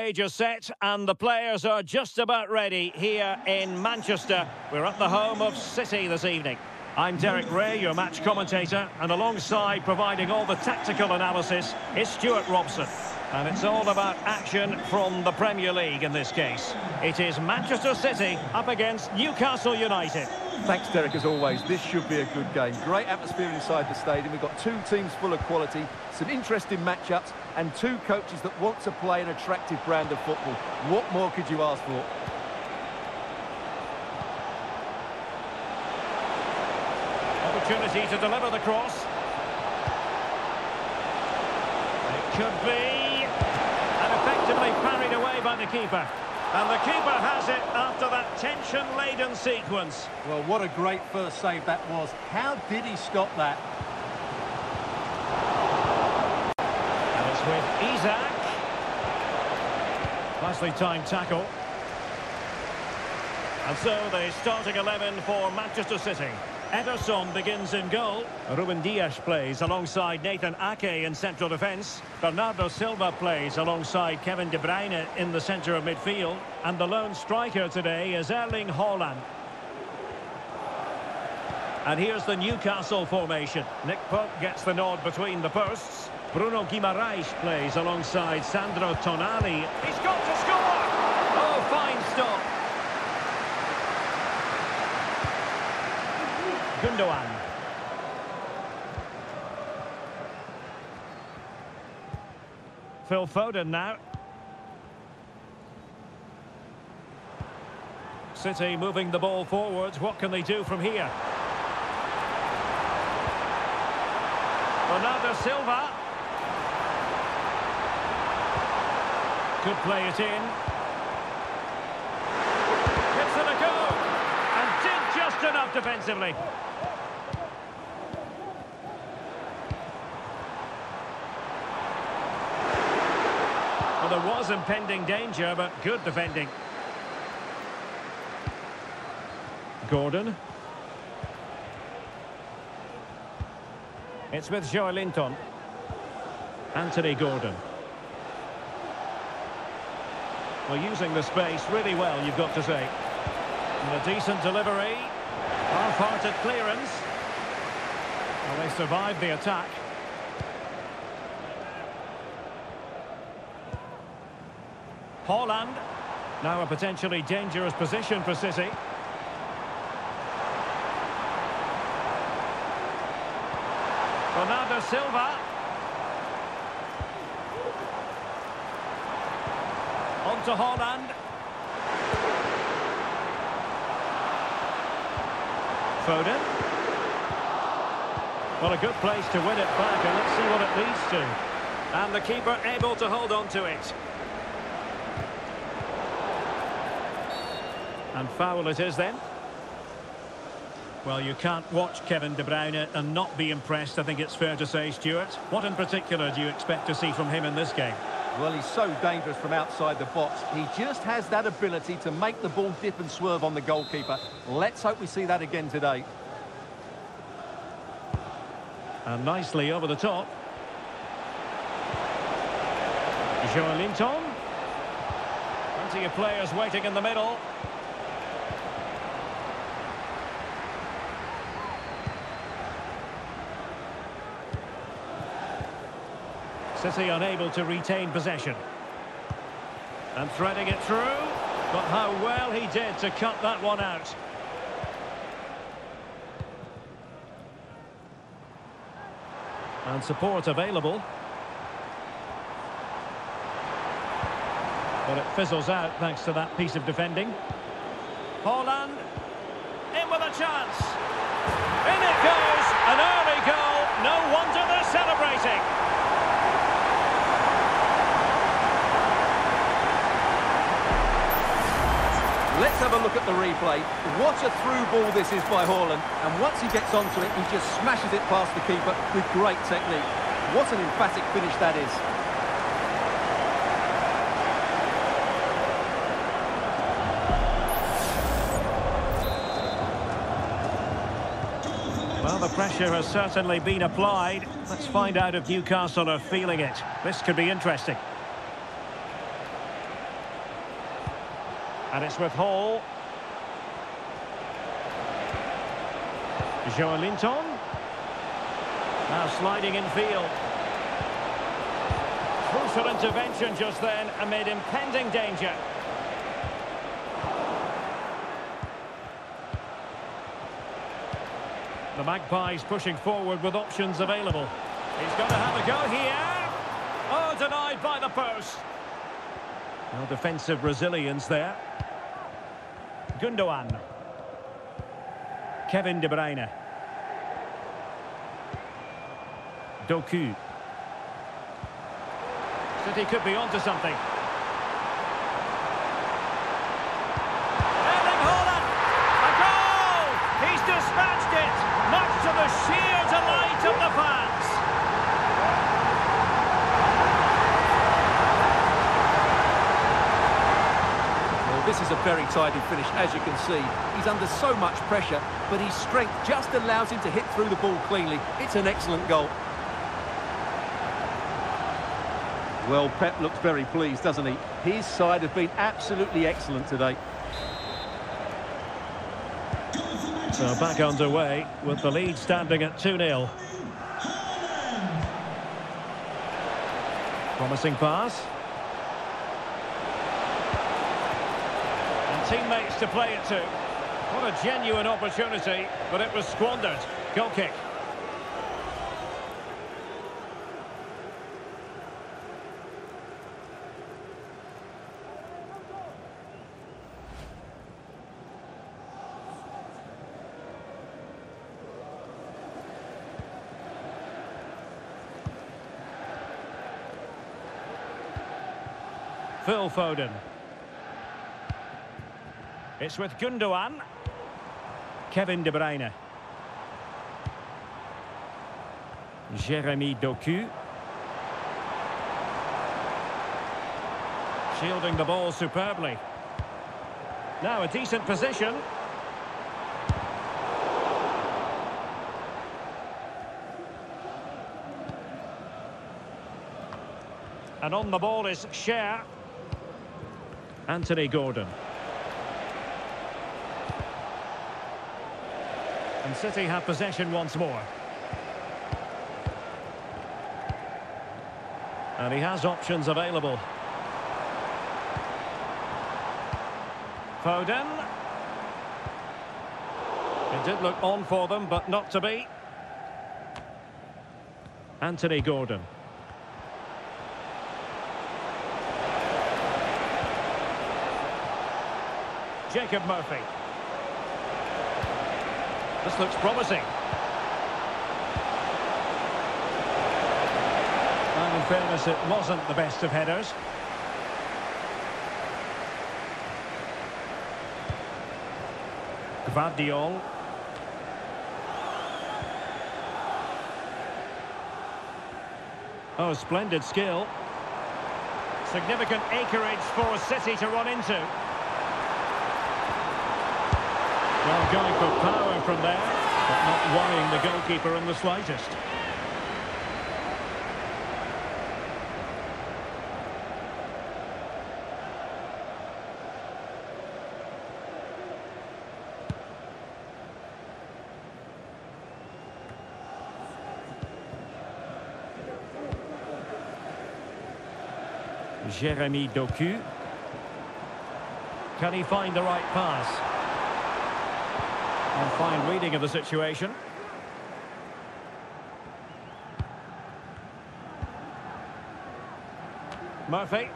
Stage is set and the players are just about ready here in Manchester. We're at the home of City this evening. I'm Derek Ray, your match commentator, and alongside providing all the tactical analysis is Stuart Robson. And it's all about action from the Premier League in this case. It is Manchester City up against Newcastle United. Thanks, Derek, as always. This should be a good game. Great atmosphere inside the stadium. We've got two teams full of quality, some interesting matchups, and two coaches that want to play an attractive brand of football. What more could you ask for? Opportunity to deliver the cross. It could be. And effectively parried away by the keeper. And the keeper has it after that tension-laden sequence. Well, what a great first save that was. How did he stop that? And it's with Isaac. Nicely timed tackle. And so the starting 11 for Manchester City. Ederson begins in goal. Ruben Dias plays alongside Nathan Ake in central defence. Bernardo Silva plays alongside Kevin De Bruyne in the centre of midfield. And the lone striker today is Erling Haaland. And here's the Newcastle formation. Nick Pope gets the nod between the posts. Bruno Guimaraes plays alongside Sandro Tonali. He's got to score! Oh, fine stop. Gundogan. Phil Foden now. City moving the ball forwards. What can they do from here? Bernardo Silva. Could play it in. Gives it a go. And did just enough defensively. There was impending danger, but good defending. Gordon. It's with Joelinton. Anthony Gordon. Well, using the space really well, you've got to say. And a decent delivery. Half-hearted clearance. Well, they survived the attack. Haaland, now a potentially dangerous position for City. Bernardo Silva. On to Haaland. Foden. Well, a good place to win it back, and let's see what it leads to. And the keeper able to hold on to it. And foul it is then. Well, you can't watch Kevin De Bruyne and not be impressed, I think it's fair to say, Stuart. What in particular do you expect to see from him in this game? Well, he's so dangerous from outside the box. He just has that ability to make the ball dip and swerve on the goalkeeper. Let's hope we see that again today. And nicely over the top. Joelinton. Plenty of players waiting in the middle. City unable to retain possession. And threading it through. But how well he did to cut that one out. And support available. But it fizzles out thanks to that piece of defending. Haaland. In with a chance. In it goes. An early goal. No wonder they're celebrating. Let's have a look at the replay. What a through ball this is by Haaland. And once he gets onto it, he just smashes it past the keeper with great technique. What an emphatic finish that is. Well, the pressure has certainly been applied. Let's find out if Newcastle are feeling it. This could be interesting. And it's with Hall. Joelinton. Now sliding in field. Crucial intervention just then amid impending danger. The Magpies pushing forward with options available. He's going to have a go here. Oh, denied by the post. No defensive resilience there. Gundogan. Kevin De Bruyne. Doku. City could be onto something. Erling Haaland! A goal! He's dispatched it, much to the sheer delight of the fans. Well, this is a very tidy finish, as you can see. He's under so much pressure, but his strength just allows him to hit through the ball cleanly. It's an excellent goal. Well, Pep looks very pleased, doesn't he? His side have been absolutely excellent today. So back underway with the lead standing at 2-0. Promising pass. And teammates to play it to. What a genuine opportunity, but it was squandered. Goal kick. Phil Foden. It's with Gundogan. Kevin De Bruyne. Jeremy Doku. Shielding the ball superbly. Now a decent position. And on the ball is Cher. Anthony Gordon. And City have possession once more. And he has options available. Foden. It did look on for them, but not to be. Anthony Gordon. Jacob Murphy. This looks promising. And in fairness, it wasn't the best of headers. Gvardiol. Oh, splendid skill. Significant acreage for City to run into. Well, going for power from there, but not worrying the goalkeeper in the slightest. Jeremy Doku. Can he find the right pass? And fine reading of the situation. Murphy.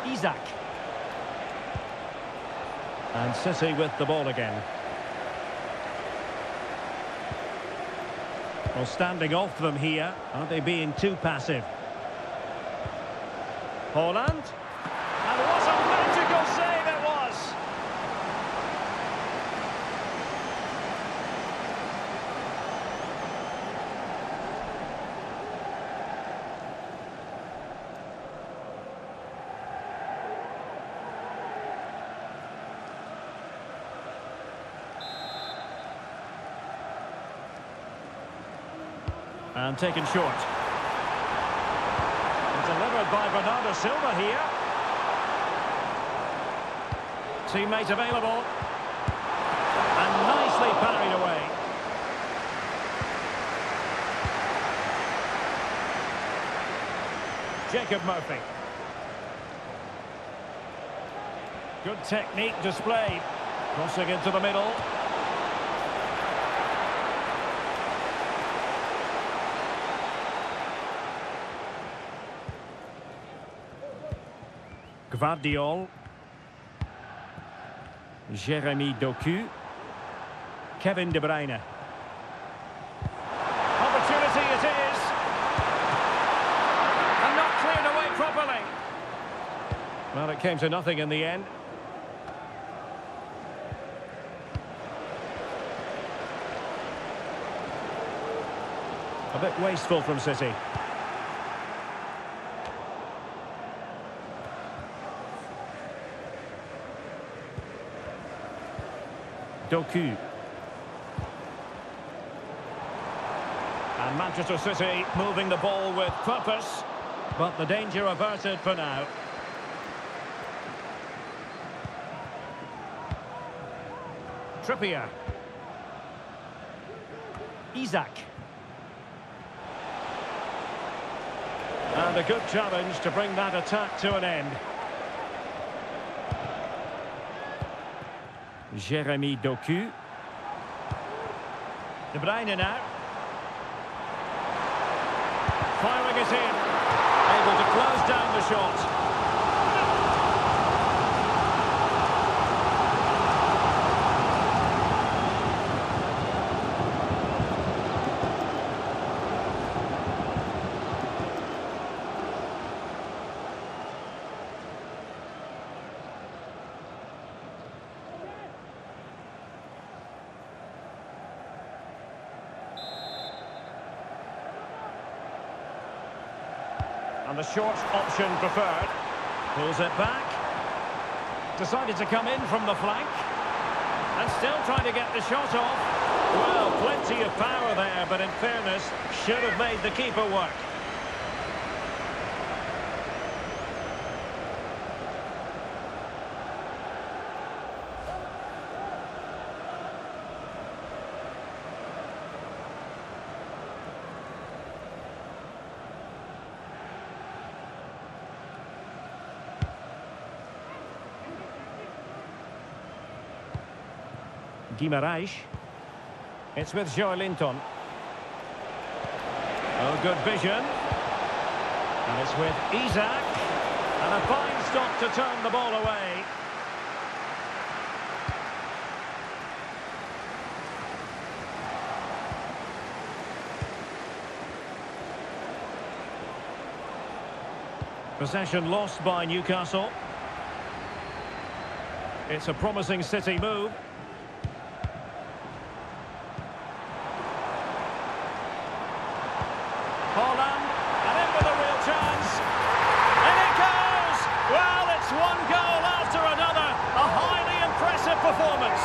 Isak. And City with the ball again. Well, standing off them here. Aren't they being too passive? Haaland. And what a magical save it was! And taken short. Delivered by Bernardo Silva here. Teammate available. And nicely parried away. Jacob Murphy. Good technique displayed. Crossing into the middle. Gvardiol. Jeremy Doku. Kevin De Bruyne. Opportunity it is. And not cleared away properly. Well, it came to nothing in the end. A bit wasteful from City. Doku. And Manchester City moving the ball with purpose, but the danger averted for now. Trippier. Isak. And a good challenge to bring that attack to an end. Jeremy Doku. De Bruyne now. Firing it in. Able to close down the shot. And the short option preferred. Pulls it back. Decided to come in from the flank. And still trying to get the shot off. Well, plenty of power there, but in fairness, should have made the keeper work. Guimaraes. It's with Joelinton. Oh, good vision. And it's with Isak. And a fine stop to turn the ball away. Possession lost by Newcastle. It's a promising City move. Holland, and in with a real chance. And it goes! Well, it's one goal after another. A highly impressive performance.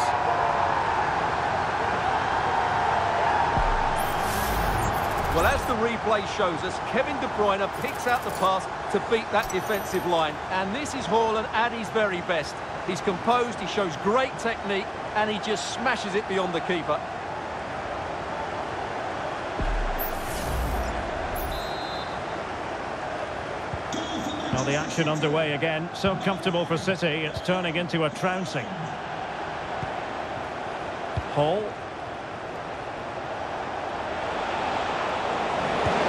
Well, as the replay shows us, Kevin De Bruyne picks out the pass to beat that defensive line. And this is Haaland at his very best. He's composed, he shows great technique, and he just smashes it beyond the keeper. Well, the action underway again. So comfortable for City, it's turning into a trouncing. Hall.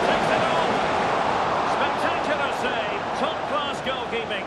Takes it on. Spectacular save. Top-class goalkeeping.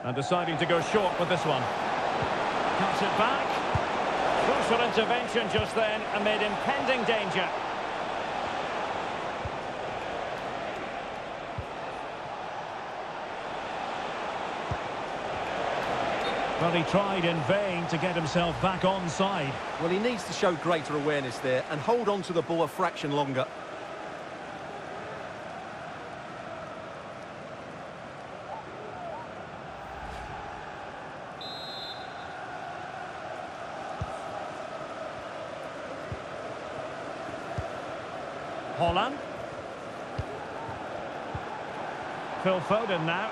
And deciding to go short with this one. Cuts it back. Crucial intervention just then amid impending danger. Well, he tried in vain to get himself back onside. Well, he needs to show greater awareness there and hold on to the ball a fraction longer. Holland. Phil Foden now.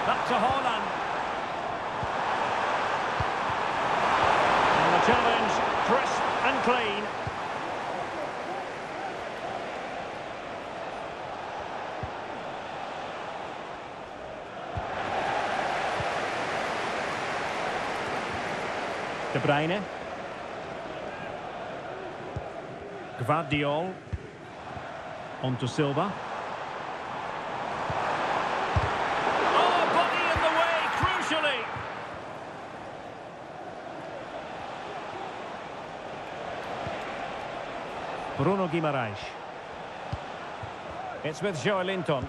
Back to Holland. And the challenge, crisp and clean. De Bruyne. Gvardiol. On to Silva. Oh, body in the way, crucially. Bruno Guimaraes. It's with Joelinton.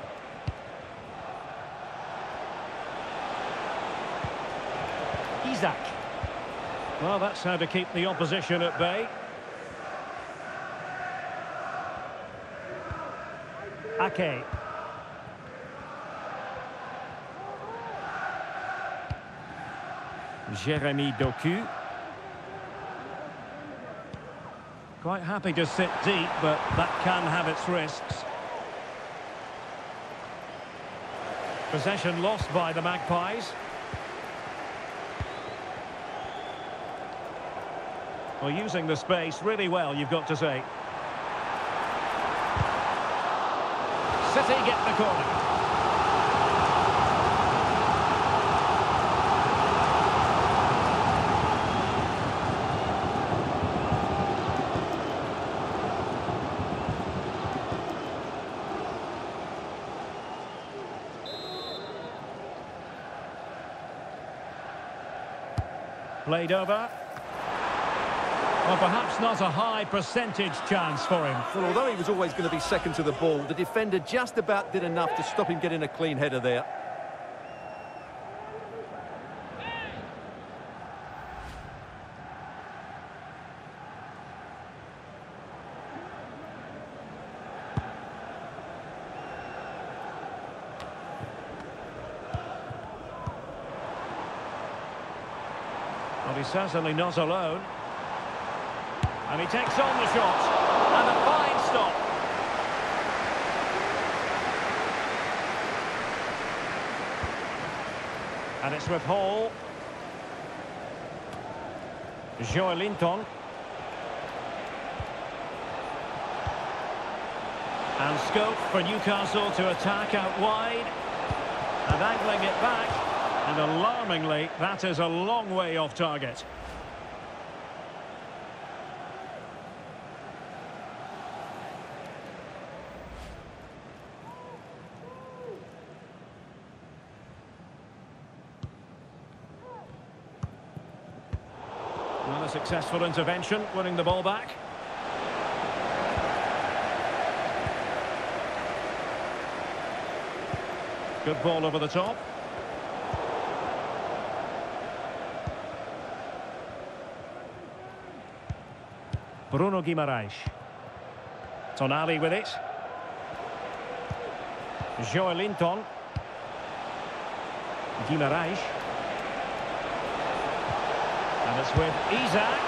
Isaac. Well, that's how to keep the opposition at bay. Ake. Jeremy Doku. Quite happy to sit deep, but that can have its risks. Possession lost by the Magpies. Well, using the space really well, you've got to say. City get the corner. Played over. Well, perhaps not a high percentage chance for him. Well, although he was always going to be second to the ball, the defender just about did enough to stop him getting a clean header there. Well, he's certainly not alone. And he takes on the shot. And a fine stop. And it's with Hall. Joelinton. And scope for Newcastle to attack out wide. And angling it back. And alarmingly, that is a long way off target. Well, a successful intervention, winning the ball back. Good ball over the top. Bruno Guimaraes. Tonali with it. Joelinton. Guimaraes. And it's with Isaac.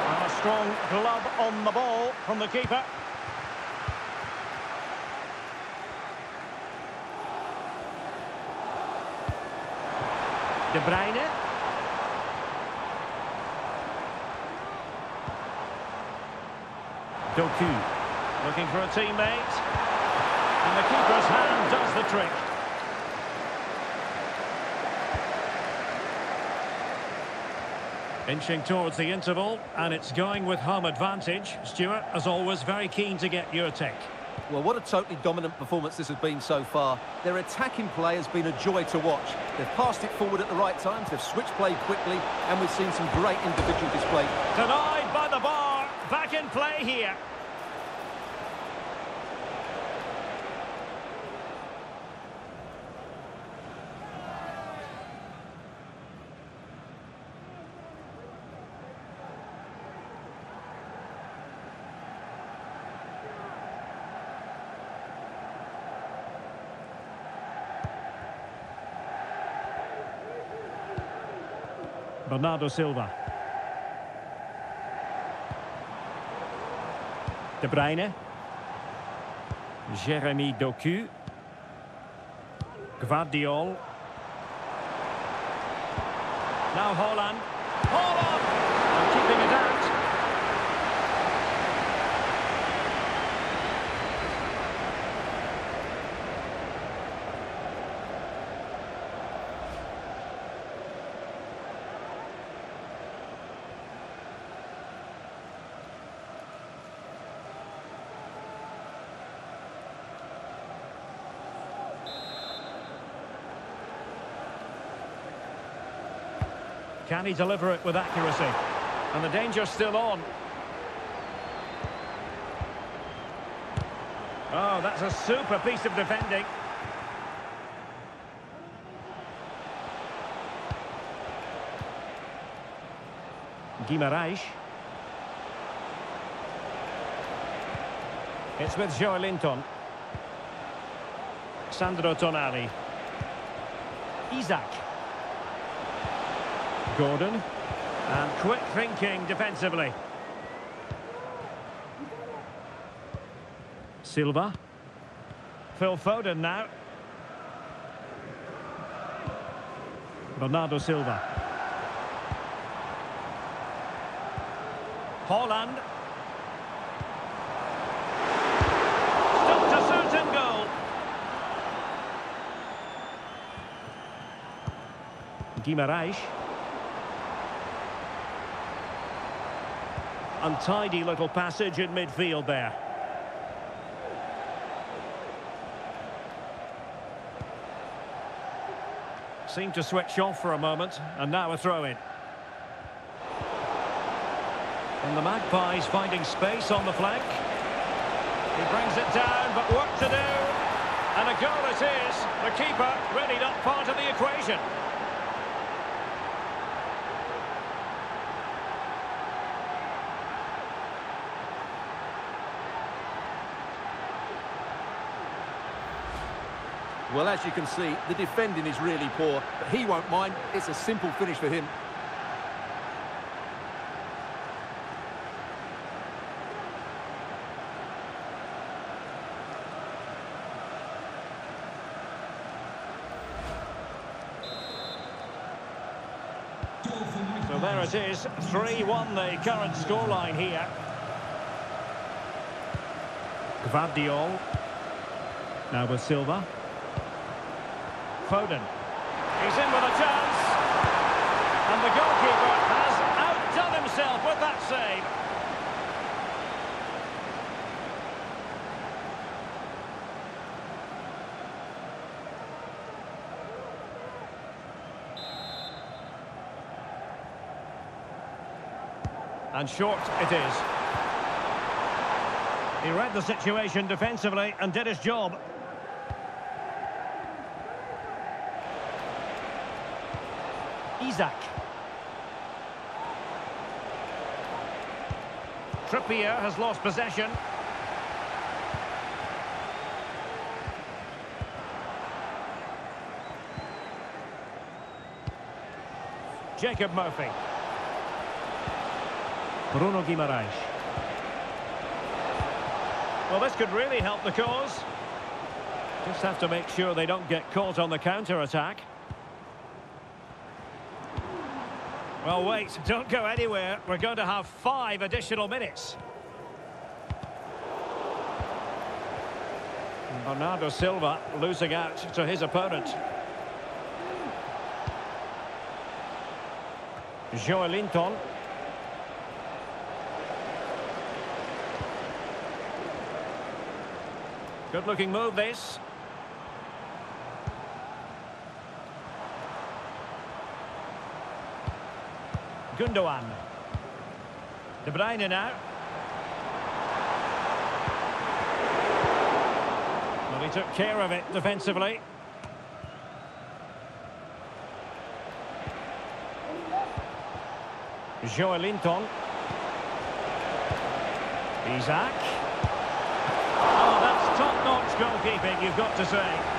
And a strong glove on the ball from the keeper. De Bruyne. Doku. Looking for a teammate. And the keeper's hand does the trick. Inching towards the interval, and it's going with home advantage. Stuart, as always, very keen to get your take. Well, what a totally dominant performance this has been so far. Their attacking play has been a joy to watch. They've passed it forward at the right times, they've switched play quickly, and we've seen some great individual display. Denied by the bar, back in play here. Bernardo Silva. De Bruyne. Jeremy Doku. Gvardiol. Now Haaland. Haaland! Keeping it out. Can he deliver it with accuracy? And the danger's still on. Oh, that's a super piece of defending. Guimarães. It's with Joelinton. Sandro Tonali. Isaac. Gordon, and quick thinking defensively. Silva. Phil Foden now. Bernardo Silva. Haaland. Stopped a certain goal. Guimarães. Untidy little passage in midfield there. Seemed to switch off for a moment, and now a throw-in. And the Magpies finding space on the flank. He brings it down, but work to do. And a goal it is. The keeper really not part of the equation. Well, as you can see, the defending is really poor, but he won't mind. It's a simple finish for him. So there it is, 3-1 the current scoreline here. Gvardiol. Now with Silva. Foden. He's in with a chance. And the goalkeeper has outdone himself with that save. And short it is. He read the situation defensively and did his job. Isaac. Trippier has lost possession. Jacob Murphy. Bruno Guimarães. Well, this could really help the cause. Just have to make sure they don't get caught on the counter-attack. Well, wait, don't go anywhere. We're going to have 5 additional minutes. Bernardo Silva losing out to his opponent. Joelinton. Good-looking move, this. Gundogan. De Bruyne now. Well, he took care of it defensively. Joelinton. Isaac. Oh, that's top-notch goalkeeping, you've got to say.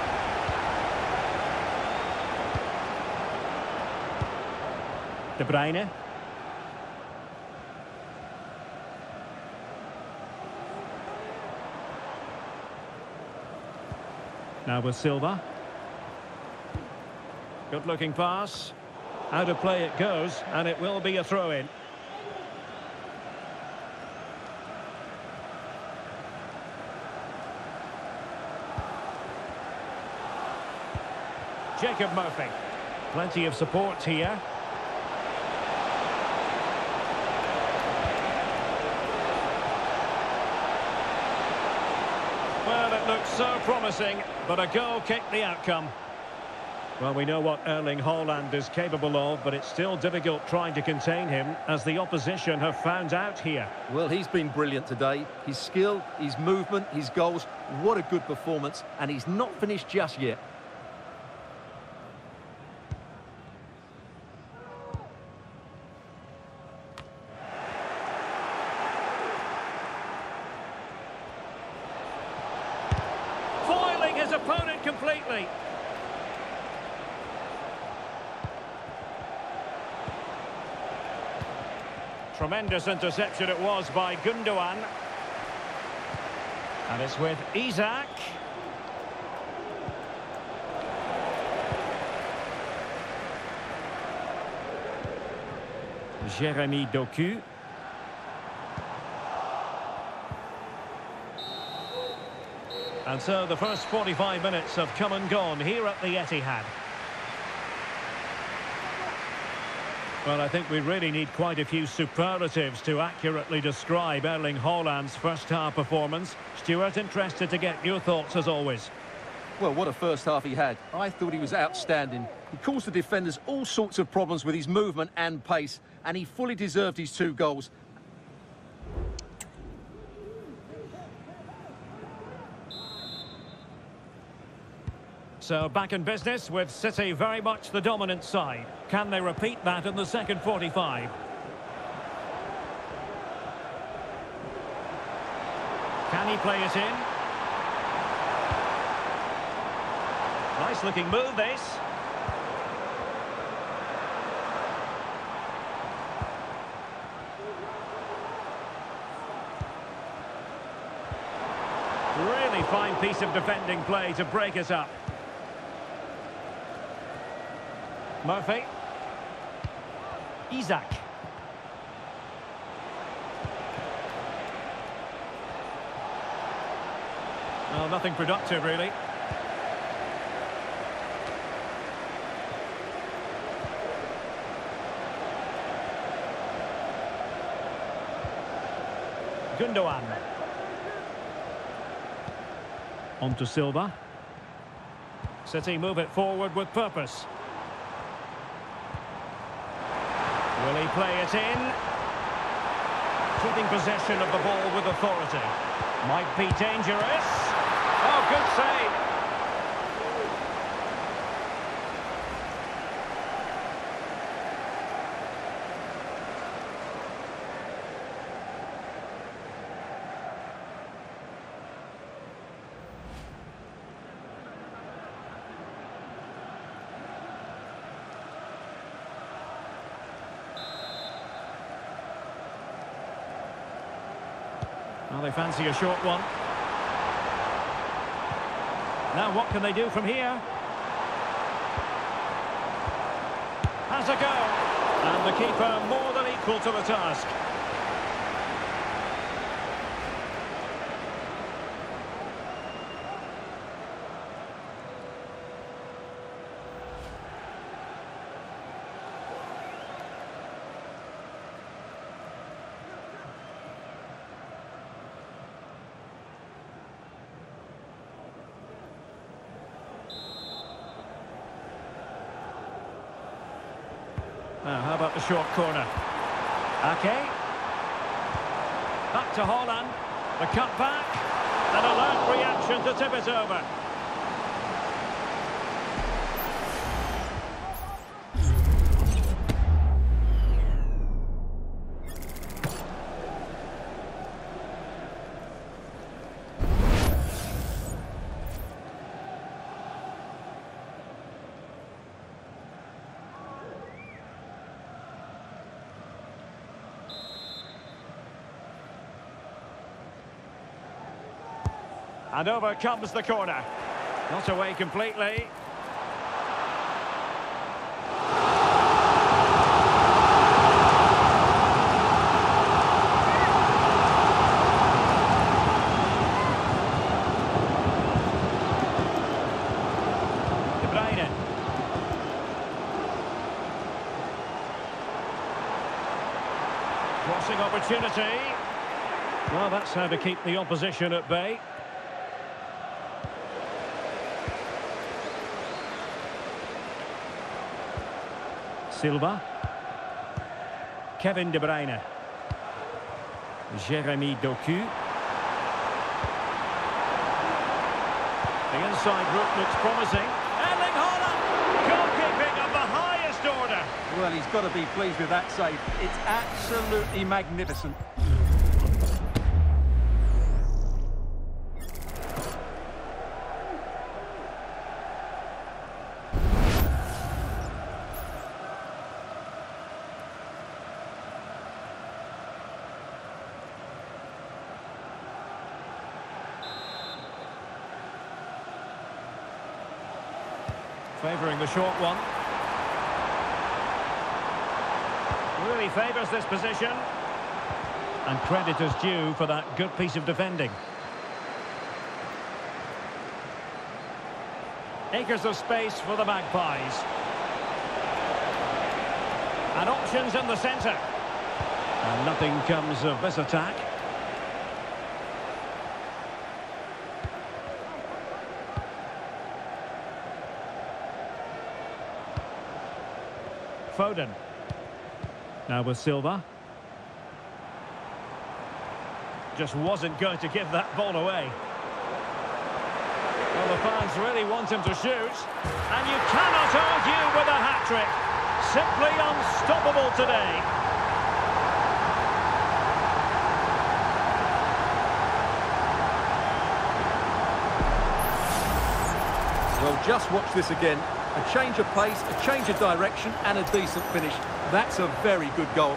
De Bruyne. Now with Silva. Good looking pass. Out of play it goes, and it will be a throw-in. Jacob Murphy. Plenty of support here. Well, it looks so promising, but a goal kicked the outcome. Well, we know what Erling Haaland is capable of, but it's still difficult trying to contain him, as the opposition have found out here. Well, he's been brilliant today. His skill, his movement, his goals, what a good performance, and he's not finished just yet. Foiling his opponent completely. Tremendous interception it was by Gundogan. And it's with Isak. Jeremy Doku. And so the first 45 minutes have come and gone here at the Etihad. Well, I think we really need quite a few superlatives to accurately describe Erling Haaland's first-half performance. Stuart, interested to get your thoughts as always. Well, what a first half he had. I thought he was outstanding. He caused the defenders all sorts of problems with his movement and pace, and he fully deserved his 2 goals. So back in business with City very much the dominant side. Can they repeat that in the second 45? Can he play it in? Nice looking move this. Really fine piece of defending play to break us up. Murphy. Isak. Well, nothing productive, really. Gundogan. On to Silva. City move it forward with purpose. Will he play it in? Keeping possession of the ball with authority. Might be dangerous. Oh, good save. Well, they fancy a short one. Now what can they do from here? Has a go. And the keeper more than equal to the task. Now, how about the short corner? Ake. Back to Haaland. The cut back. An alert reaction to tip it over. And over comes the corner. Not away completely. Crossing opportunity. Well, that's how to keep the opposition at bay. Silva. Kevin De Bruyne. Jeremy Doku. The inside route looks promising. Erling Haaland! Goalkeeping of the highest order. Well, he's got to be pleased with that save. It's absolutely magnificent. Favouring the short one. Really favours this position. And credit is due for that good piece of defending. Acres of space for the Magpies. And options in the centre. And nothing comes of this attack. Foden. Now with Silva. Just wasn't going to give that ball away. Well, the fans really want him to shoot. And you cannot argue with a hat-trick. Simply unstoppable today. Well, just watch this again. A change of pace, a change of direction, and a decent finish. That's a very good goal.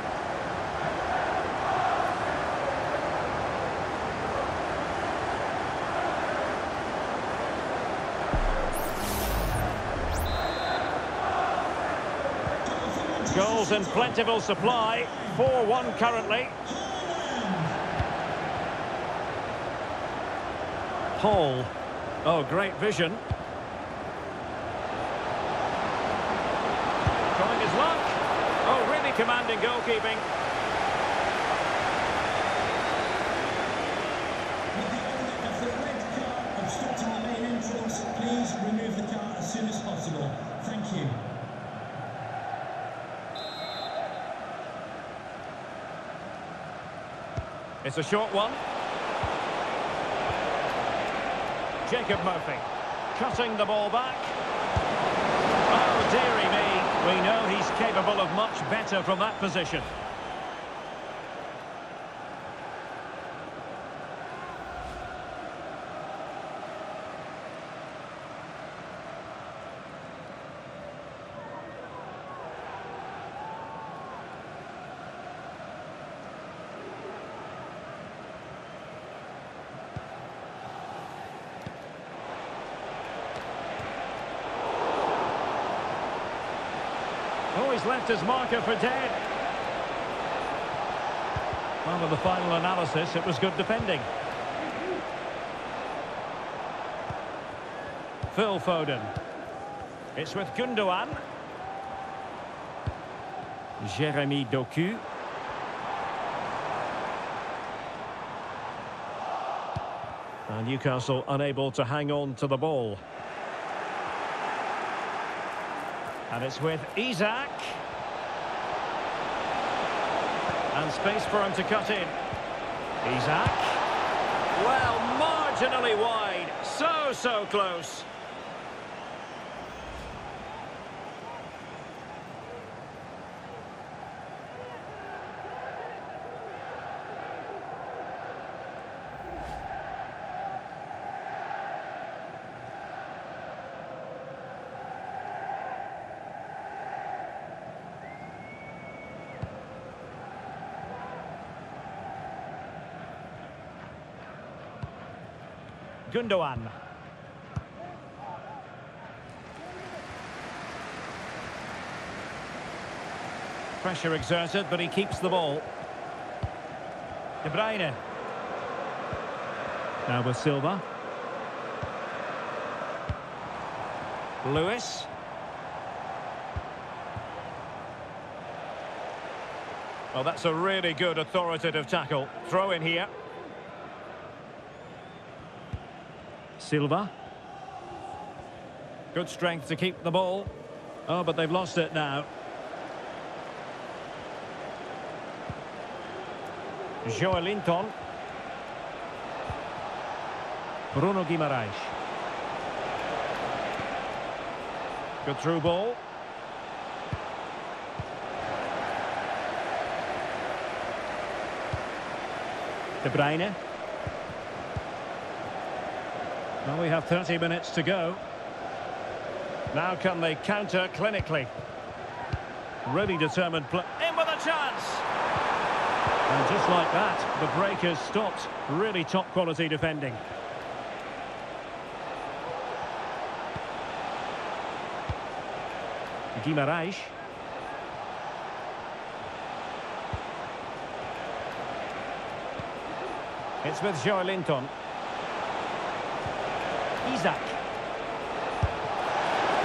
Goals in plentiful supply. 4-1 currently. Hall. Oh, great vision. Trying his luck. Oh, really commanding goalkeeping. With the owner of the red car obstructing the main entrance, please remove the car as soon as possible. Thank you. It's a short one. Jacob Murphy cutting the ball back. Oh, dearie me. We know he's capable of much better from that position. Oh, he's left his marker for dead. Well, with the final analysis, it was good defending. Phil Foden. It's with Gundogan. Jeremy Doku. And Newcastle unable to hang on to the ball. And it's with Isak. And space for him to cut in. Isak. Well, marginally wide. So close. Gundogan. Pressure exerted, but he keeps the ball. De Bruyne. Now with Silva. Lewis. Well, that's a really good authoritative tackle. Throw in here. Silva. Good strength to keep the ball. Oh, but they've lost it now. Joelinton. Bruno Guimaraes. Good through ball. De Bruyne. Well, we have 30 minutes to go. Now can they counter clinically? Really determined play. In with a chance! And just like that, the break has stopped. Really top quality defending. Guimaraes. It's with Joelinton. Isaac.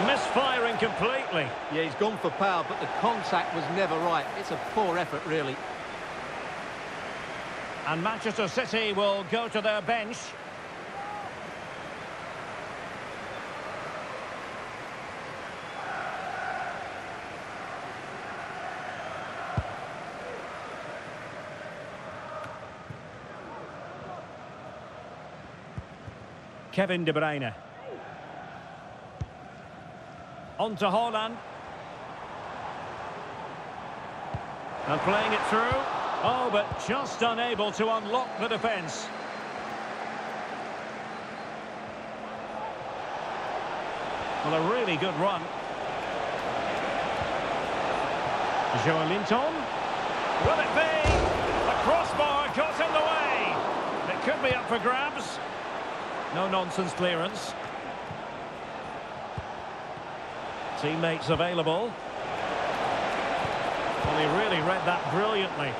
Misfiring completely. Yeah, he's gone for power, but the contact was never right. It's a poor effort, really. And Manchester City will go to their bench. Kevin De Bruyne. On to Haaland. And playing it through. Oh, but just unable to unlock the defence. Well, a really good run. Joelinton. Will it be? The crossbar got in the way. It could be up for grabs. No-nonsense clearance. Teammates available. Well, he really read that brilliantly.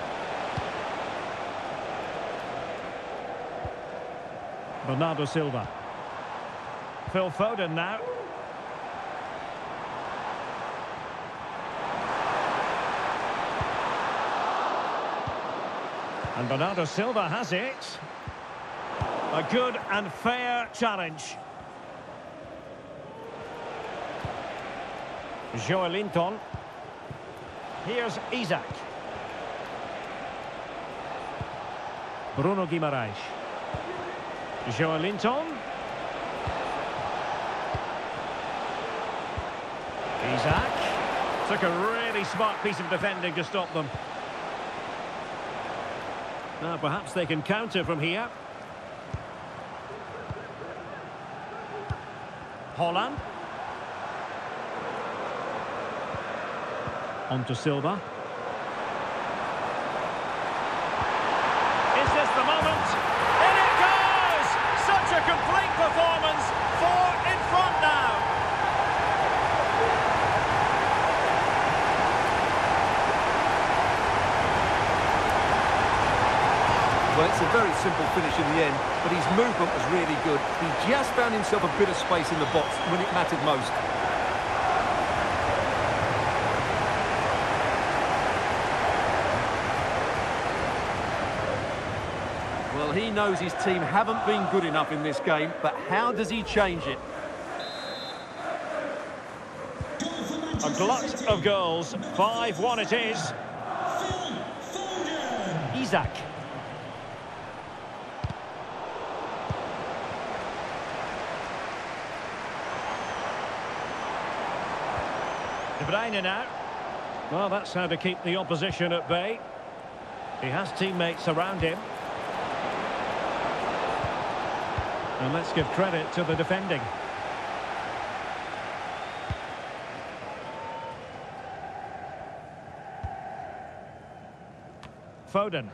Bernardo Silva. Phil Foden now. And Bernardo Silva has it. A good and fair challenge. Joelinton. Here's Isaac. Bruno Guimaraes. Joelinton. Isaac. Took a really smart piece of defending to stop them. Now perhaps they can counter from here. Haaland. On to Silva. Is this the moment? In it goes! Such a complete performance. 4 in front now. Well, it's a very simple finish in the end, but his movement was really good. He just found himself a bit of space in the box when it mattered most. Well, he knows his team haven't been good enough in this game, but how does he change it? A glut of goals. 5-1 it is. Isaac. De Bruyne now. Well, that's how to keep the opposition at bay. He has teammates around him. And let's give credit to the defending. Foden.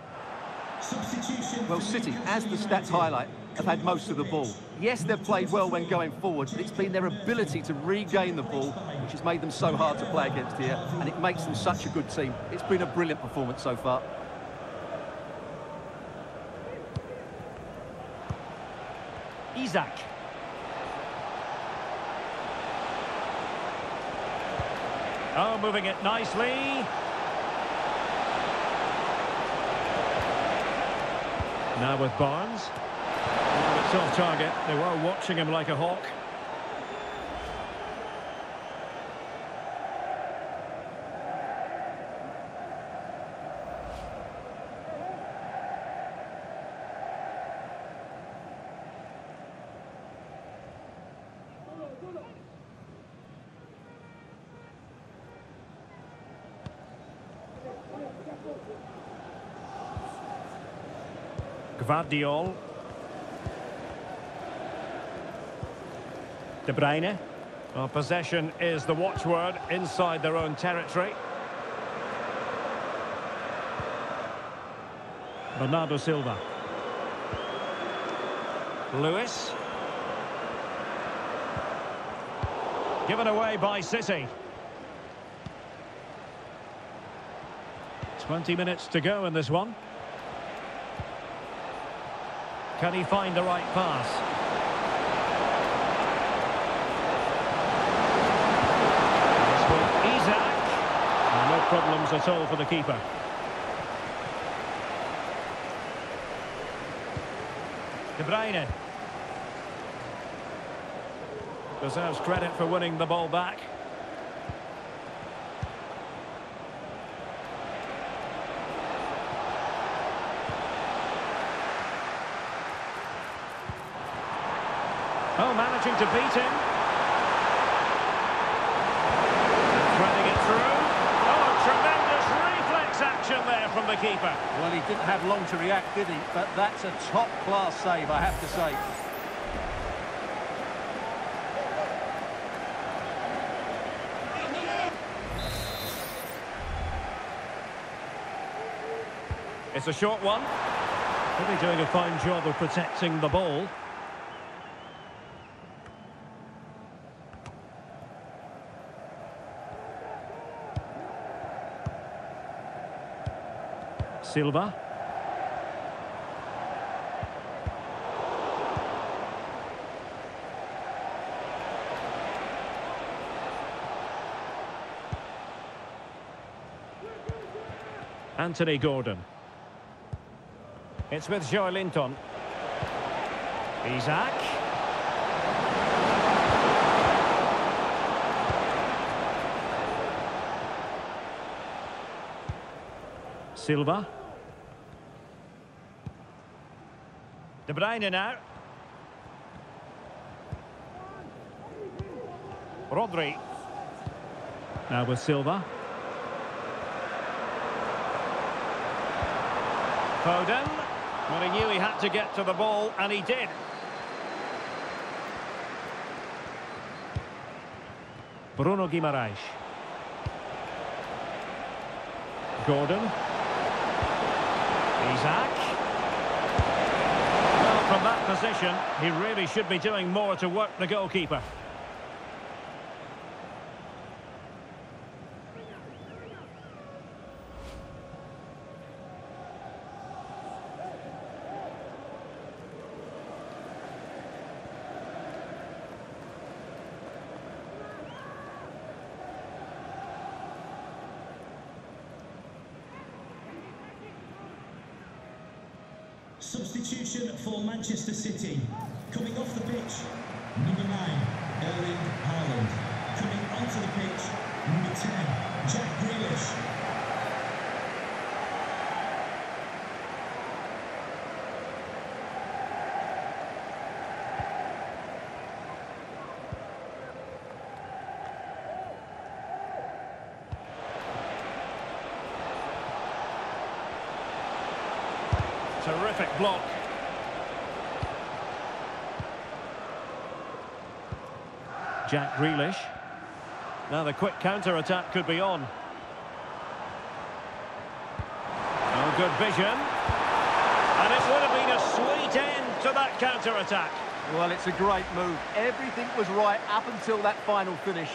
Well, City, as the stats highlight, have had most of the ball. Yes, they've played well when going forward, but it's been their ability to regain the ball which has made them so hard to play against here, and it makes them such a good team. It's been a brilliant performance so far. Isaac. Oh, moving it nicely. Now with Barnes. It's off target. They were watching him like a hawk. Gvardiol. De Bruyne. Well, possession is the watchword inside their own territory. Bernardo Silva. Lewis. Given away by City. 20 minutes to go in this one. Can he find the right pass? This with Isaac. And no problems at all for the keeper. De Bruyne. Deserves credit for winning the ball back. Oh, managing to beat him. Threading it through. Oh, tremendous reflex action there from the keeper. Well, he didn't have long to react, did he? But that's a top-class save, I have to say. It's a short one. Really doing a fine job of protecting the ball. Silva. Anthony Gordon. It's with Joelinton. Isaac. Silva. De Bruyne now. Rodri. Now with Silva. Foden. Well, he knew he had to get to the ball, and he did. Bruno Guimaraes. Gordon. Isaac. Well, from that position, he really should be doing more to work the goalkeeper. Substitution for Manchester City. Coming off the pitch, number 9, Erling Haaland. Coming onto the pitch, number 10, Jack Grealish. Terrific block. Jack Grealish. Now the quick counter-attack could be on. Oh, good vision. And it would have been a sweet end to that counter-attack. Well, it's a great move. Everything was right up until that final finish.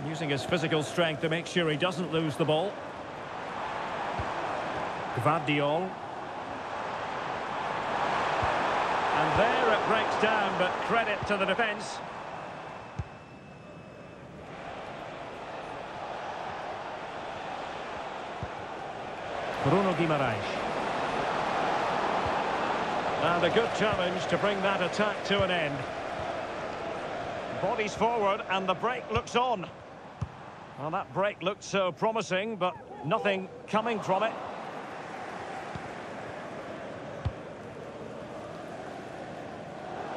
Using his physical strength to make sure he doesn't lose the ball. Gvardiol. And there it breaks down, but credit to the defence. Bruno Guimaraes. And a good challenge to bring that attack to an end. Bodies forward and the break looks on. Well, that break looked so promising, but nothing coming from it.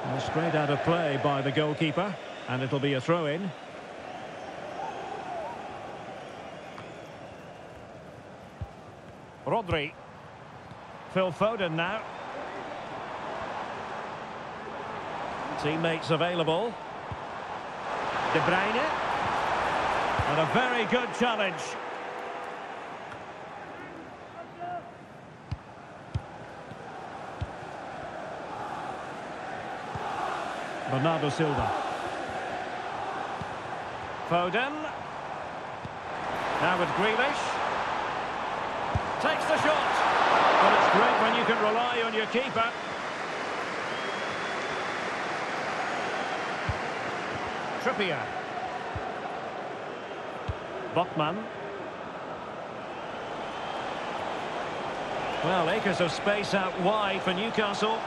Well, straight out of play by the goalkeeper, and it'll be a throw-in. Rodri. Phil Foden now. Teammates available. De Bruyne. And a very good challenge. Bernardo Silva. Foden. Now with Grealish. Takes the shot. But it's great when you can rely on your keeper. Trippier. Botman. Well, acres of space out wide for Newcastle.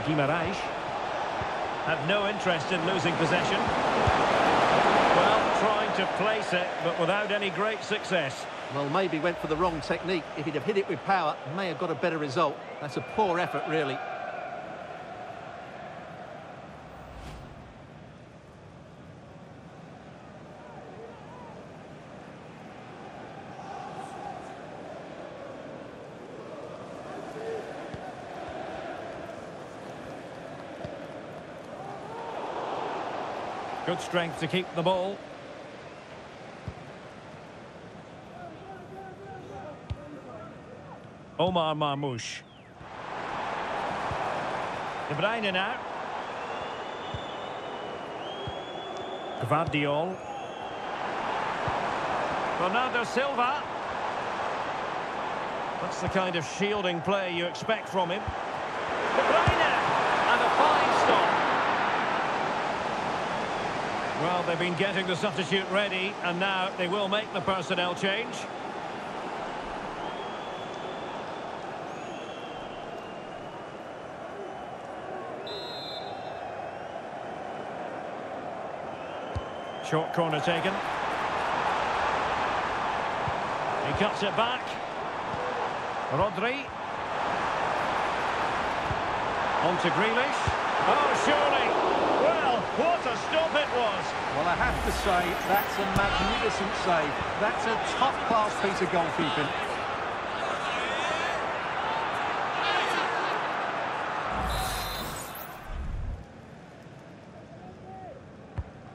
Guimaraes. Have no interest in losing possession. Well, trying to place it, but without any great success. Well, maybe went for the wrong technique. If he'd have hit it with power, may have got a better result. That's a poor effort, really. Good strength to keep the ball. Omar Marmoush. De Bruyne now. Gvardiol. Bernardo Silva. That's the kind of shielding play you expect from him. De Bruyne! And a fine stop. Well, they've been getting the substitute ready, and now they will make the personnel change. Short corner taken. He cuts it back. Rodri. On to Grealish. Oh, surely. Well, what a stop it was. Well, I have to say, that's a magnificent save. That's a top-class piece of goalkeeping.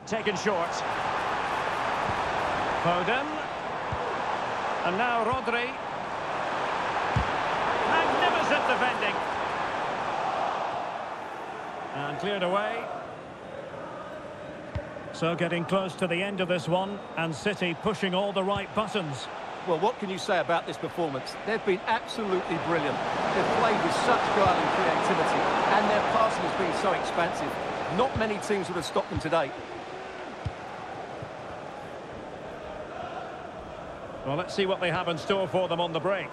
Taken short. Foden. And now Rodri. Magnificent defending. And cleared away. So getting close to the end of this one, and City pushing all the right buttons. Well, what can you say about this performance? They've been absolutely brilliant. They've played with such guile and creativity, and their passing has been so expansive. Not many teams would have stopped them today. Well, let's see what they have in store for them on the break.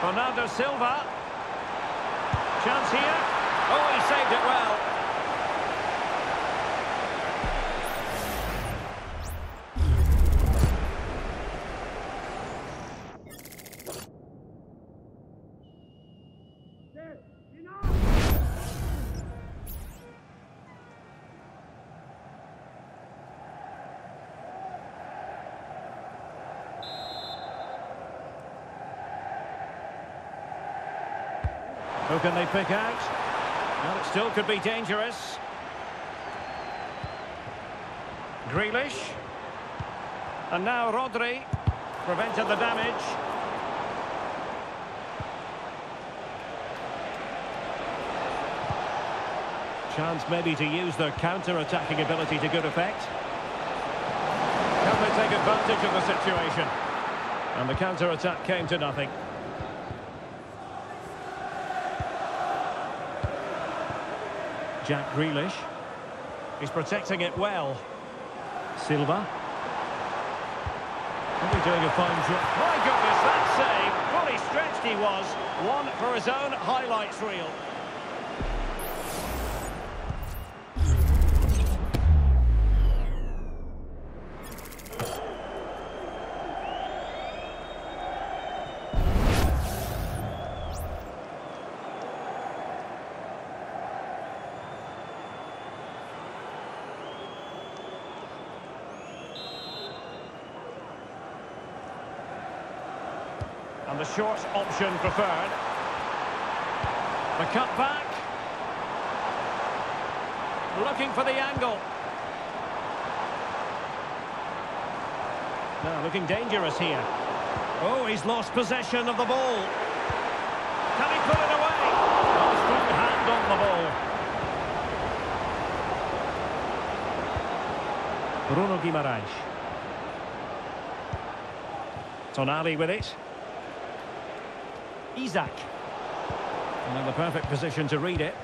Bernardo Silva. Chance here. Oh, he saved it well. Who can they pick out? Well, it still could be dangerous. Grealish. And now Rodri. Prevented the damage. Chance maybe to use their counter-attacking ability to good effect. Can they take advantage of the situation? And the counter-attack came to nothing. Jack Grealish. He's protecting it well. Silva. Really doing a fine job. My goodness, that save. Fully stretched he was. One for his own highlights reel. And the short option preferred. The cut back. Looking for the angle. Now looking dangerous here. Oh, he's lost possession of the ball. Can he put it away? Oh, strong hand on the ball. Bruno Guimaraes. Tonali with it. Isaac. And in the perfect position to read it.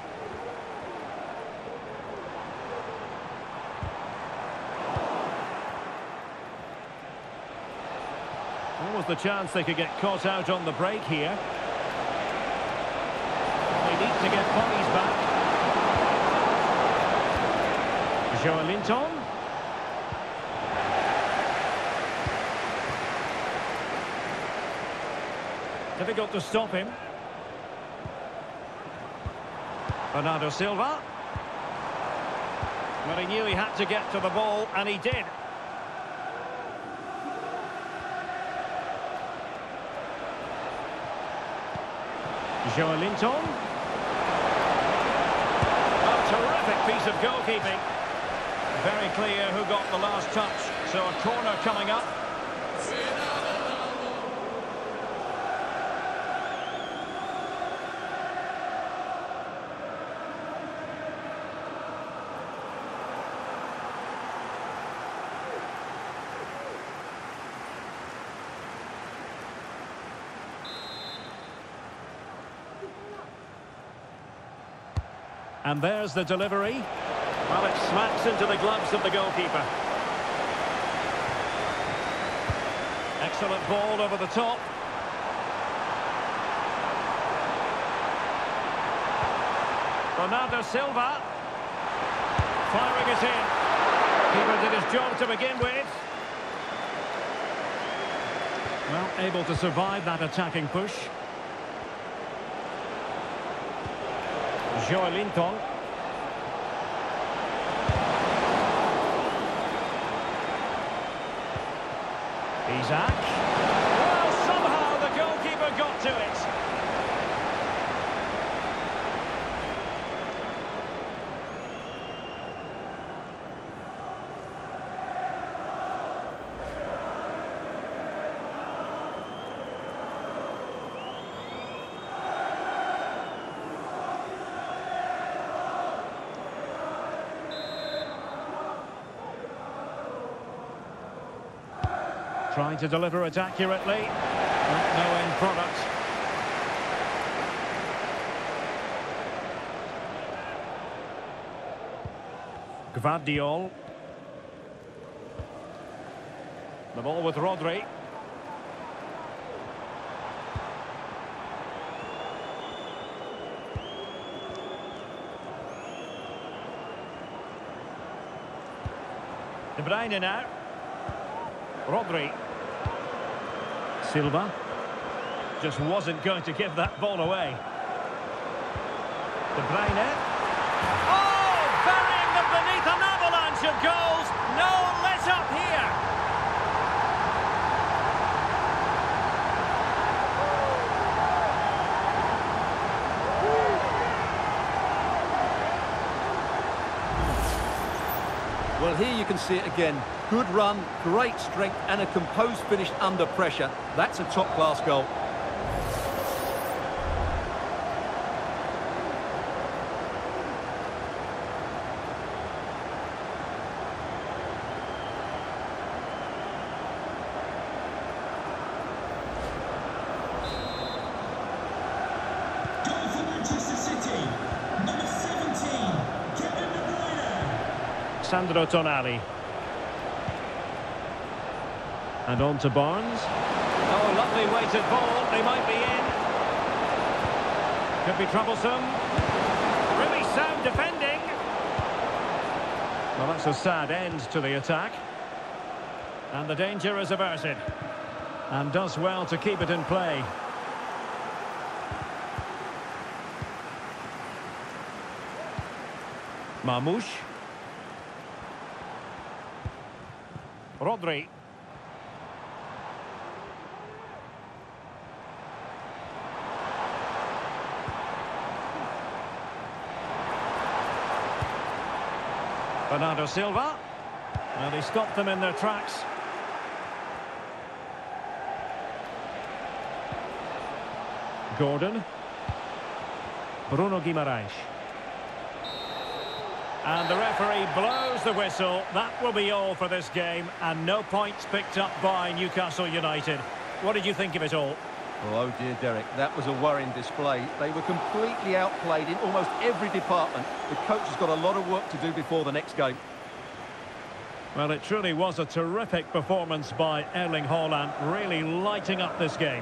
What was the chance they could get caught out on the break here? They need to get bodies back. Joelinton. Difficult to stop him. Bernardo Silva. Well, he knew he had to get to the ball, and he did. Joelinton. A terrific piece of goalkeeping. Very clear who got the last touch. So a corner coming up. And there's the delivery. Well, it smacks into the gloves of the goalkeeper. Excellent ball over the top. Bernardo Silva. Firing it in. Keeper did his job to begin with. Well, able to survive that attacking push. Joelinton. Isaac. Well, somehow the goalkeeper got to it. Trying to deliver it accurately. No end product. Gvardiol. The ball with Rodri. De Bruyne now. Rodri. Silva. Just wasn't going to give that ball away. De Bruyne. Oh! Burying them beneath an avalanche of goals. No let-up here. Well, here you can see it again. Good run, great strength, and a composed finish under pressure. That's a top-class goal. Sandro Tonali. And on to Barnes. Oh, lovely weighted ball. They might be in. Could be troublesome. Really sound defending. Well, that's a sad end to the attack. And the danger is averted. And does well to keep it in play. Mamouche. Rodri. Bernardo Silva. Well, he stopped them in their tracks. Gordon. Bruno Guimaraes. And the referee blows the whistle. That will be all for this game, and no points picked up by Newcastle United. What did you think of it all? Oh dear, Derek, that was a worrying display. They were completely outplayed in almost every department. The coach has got a lot of work to do before the next game. Well, it truly was a terrific performance by Erling Haaland, really lighting up this game.